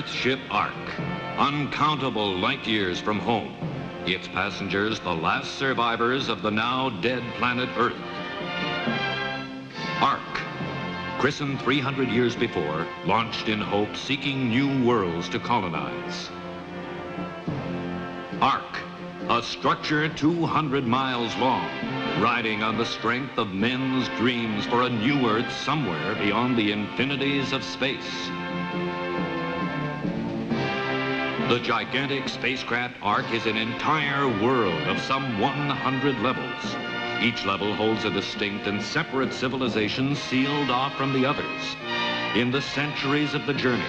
Earthship Ark, uncountable light years from home. Its passengers, the last survivors of the now dead planet Earth. Ark, christened 300 years before, launched in hope, seeking new worlds to colonize. Ark, a structure 200 miles long, riding on the strength of men's dreams for a new Earth somewhere beyond the infinities of space. The gigantic spacecraft Ark is an entire world of some 100 levels. Each level holds a distinct and separate civilization sealed off from the others. In the centuries of the journey,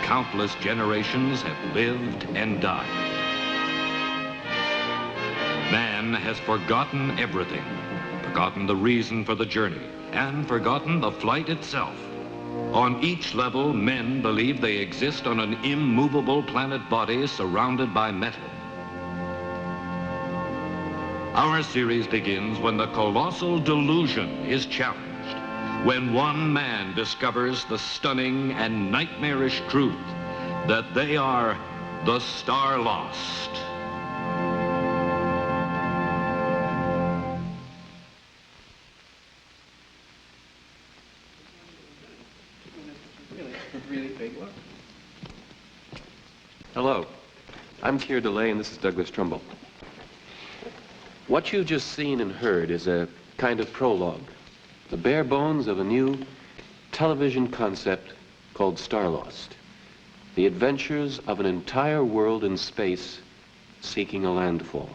countless generations have lived and died. Man has forgotten everything, forgotten the reason for the journey, and forgotten the flight itself. On each level, men believe they exist on an immovable planet body surrounded by metal. Our series begins when the colossal delusion is challenged, when one man discovers the stunning and nightmarish truth that they are the Starlost. Hello, I'm Keir DeLay and this is Douglas Trumbull. What you've just seen and heard is a kind of prologue, the bare bones of a new television concept called Starlost. The adventures of an entire world in space seeking a landfall.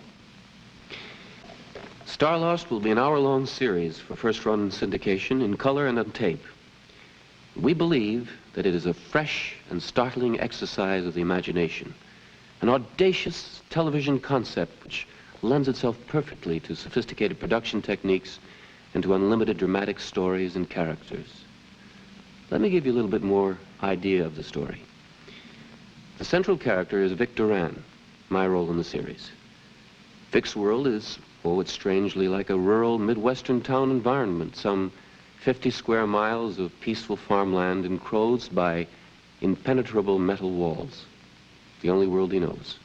Starlost will be an hour-long series for first-run syndication in color and on tape. We believe that it is a fresh and startling exercise of the imagination, an audacious television concept which lends itself perfectly to sophisticated production techniques and to unlimited dramatic stories and characters. Let me give you a little bit more idea of the story. The central character is Vic Duran, my role in the series. Vic's world is, oh, it's strangely like a rural Midwestern town environment, some 50 square miles of peaceful farmland enclosed by impenetrable metal walls, the only world he knows.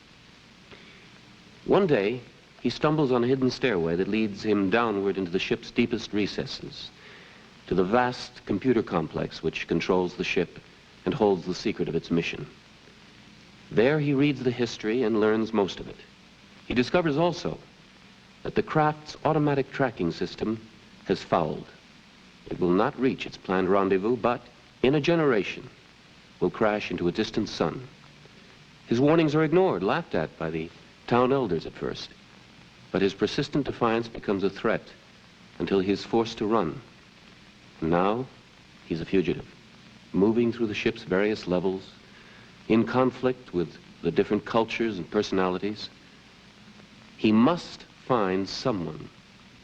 One day, he stumbles on a hidden stairway that leads him downward into the ship's deepest recesses, to the vast computer complex which controls the ship and holds the secret of its mission. There he reads the history and learns most of it. He discovers also that the craft's automatic tracking system has fouled. It will not reach its planned rendezvous, but in a generation will crash into a distant sun. His warnings are ignored, laughed at by the town elders at first, but his persistent defiance becomes a threat until he is forced to run. And now he's a fugitive, moving through the ship's various levels, in conflict with the different cultures and personalities. He must find someone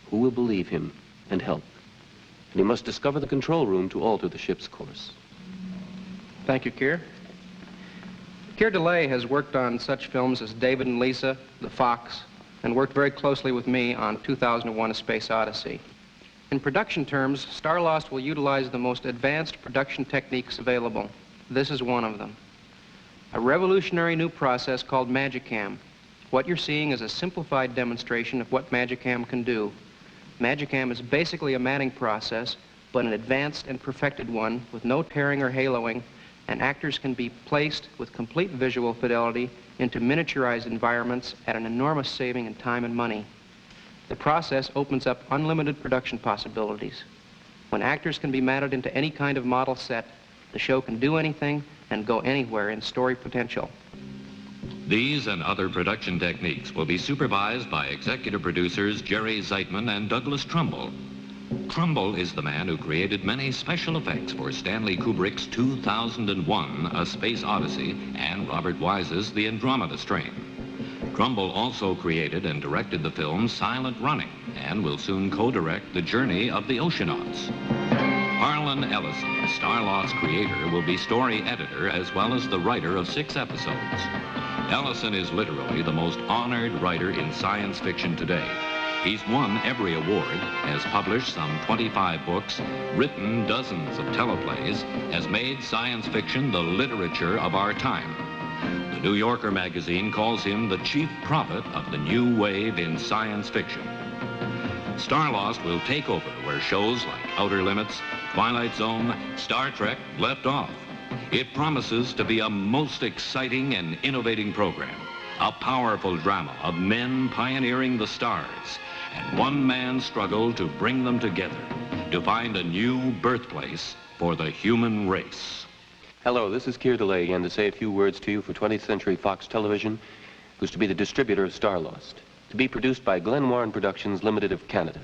who will believe him and help. And he must discover the control room to alter the ship's course. Thank you, Keir. Keir DeLay has worked on such films as David and Lisa, The Fox, and worked very closely with me on 2001: A Space Odyssey. In production terms, Starlost will utilize the most advanced production techniques available. This is one of them. A revolutionary new process called Magicam. What you're seeing is a simplified demonstration of what Magicam can do. Magicam is basically a matting process, but an advanced and perfected one with no tearing or haloing, and actors can be placed with complete visual fidelity into miniaturized environments at an enormous saving in time and money. The process opens up unlimited production possibilities. When actors can be matted into any kind of model set, the show can do anything and go anywhere in story potential. These and other production techniques will be supervised by executive producers Jerry Zeitman and Douglas Trumbull. Trumbull is the man who created many special effects for Stanley Kubrick's 2001: A Space Odyssey and Robert Wise's The Andromeda Strain. Trumbull also created and directed the film Silent Running and will soon co-direct The Journey of the Oceanauts. Harlan Ellison, Starlost's creator, will be story editor as well as the writer of 6 episodes. Ellison is literally the most honored writer in science fiction today. He's won every award, has published some 25 books, written dozens of teleplays, has made science fiction the literature of our time. The New Yorker magazine calls him the chief prophet of the new wave in science fiction. Starlost will take over where shows like Outer Limits, Twilight Zone, Star Trek left off. It promises to be a most exciting and innovating program, a powerful drama of men pioneering the stars and one man's struggle to bring them together, to find a new birthplace for the human race. Hello, this is Keir DeLay again to say a few words to you for 20th Century Fox Television, who's to be the distributor of Starlost, to be produced by Glen Warren Productions Limited of Canada.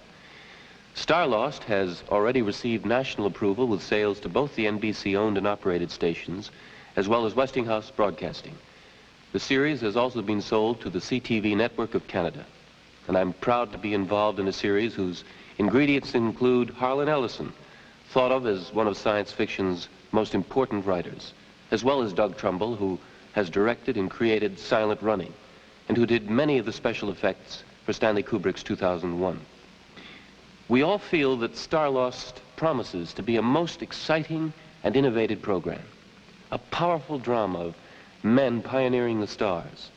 Starlost has already received national approval with sales to both the NBC-owned and operated stations, as well as Westinghouse Broadcasting. The series has also been sold to the CTV Network of Canada. And I'm proud to be involved in a series whose ingredients include Harlan Ellison, thought of as one of science fiction's most important writers, as well as Doug Trumbull, who has directed and created Silent Running, and who did many of the special effects for Stanley Kubrick's 2001. We all feel that Starlost promises to be a most exciting and innovative program, a powerful drama of men pioneering the stars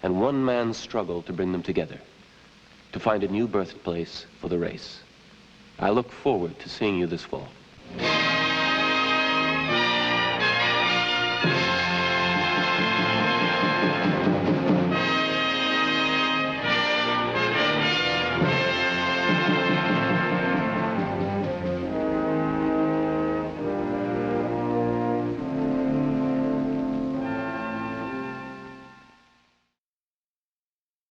and one man's struggle to bring them together, to find a new birthplace for the race. I look forward to seeing you this fall.